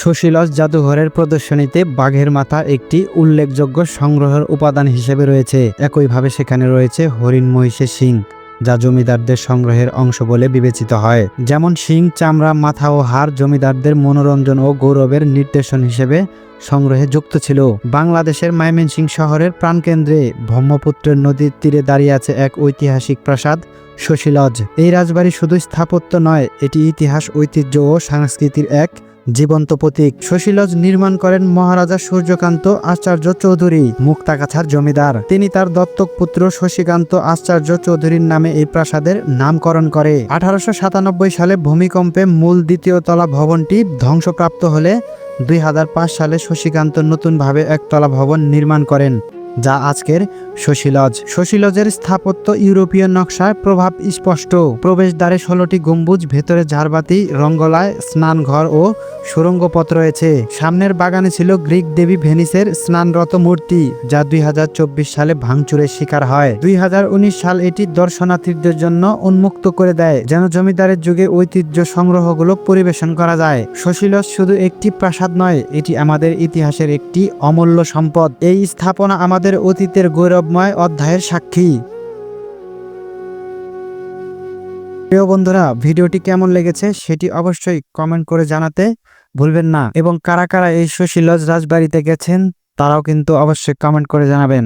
Shashi lodge জাদুঘরের প্রদর্শনীতে বাঘের মাথা একটি উল্লেখযোগ্য সংগ্রহের উপাদান হিসেবে রয়েছে। একইভাবে সেখানে রয়েছে হরিণ, মহিষের শিং, যা জমিদারদের সংগ্রহের অংশ বলে বিবেচিত হয়। যেমন শিং, চামড়া, মাথা ও হাড় জমিদারদের মনোরঞ্জন ও গৌরবের নির্দেশন হিসেবে সংগ্রহে যুক্ত ছিল। বাংলাদেশের ময়মনসিংহ শহরের প্রাণকেন্দ্রে ব্রহ্মপুত্রের নদীর তীরে দাঁড়িয়ে আছে এক ঐতিহাসিক প্রাসাদ, শশী লজ। এই রাজবাড়ি শুধু স্থাপত্য নয়, এটি ইতিহাস, ঐতিহ্য ও সংস্কৃতির এক জীবন্ত প্রতীক। শশী লজ নির্মাণ করেন মহারাজা সূর্যকান্ত আচার্য চৌধুরী, মুক্তাগাছার জমিদার। তিনি তার দত্তক পুত্র শশীকান্ত আচার্য চৌধুরীর নামে এই প্রাসাদের নামকরণ করে। 1897 সালে ভূমিকম্পে মূল দ্বিতীয় তলা ভবনটি ধ্বংসপ্রাপ্ত হলে 2005 সালে শশীকান্ত নতুনভাবে একতলা ভবন নির্মাণ করেন, যা আজকের শশী লজ। শশী লজের স্থাপত্য ইউরোপীয় নকশায় প্রভাব স্পষ্ট। প্রবেশদ্বারে 16টি গম্বুজ, ভেতরে ঝাড়বাতি, রঙ্গলায়, স্নানঘর ও সুড়ঙ্গ পথ রয়েছে। সামনের বাগানে ছিল গ্রিক দেবী ভেনিসের স্নানরত মূর্তি, যা 2024 সালে ভাঙচুরের শিকার হয়। 2019 সাল এটি দর্শনার্থীদের জন্য উন্মুক্ত করে দেয়, যেন জমিদারের যুগে ঐতিহ্য সংগ্রহগুলো পরিবেশন করা যায়। শশী লজ শুধু একটি প্রাসাদ নয়, এটি আমাদের ইতিহাসের একটি অমূল্য সম্পদ। এই স্থাপনা আমাদের অতীতের গৌরবময় অধ্যায়ের সাক্ষী। প্রিয় বন্ধুরা, ভিডিওটি কেমন লেগেছে সেটি অবশ্যই কমেন্ট করে জানাতে ভুলবেন না, এবং কারা কারা এই শশী লজ রাজবাড়িতে গেছেন তারাও কিন্তু অবশ্যই কমেন্ট করে জানাবেন।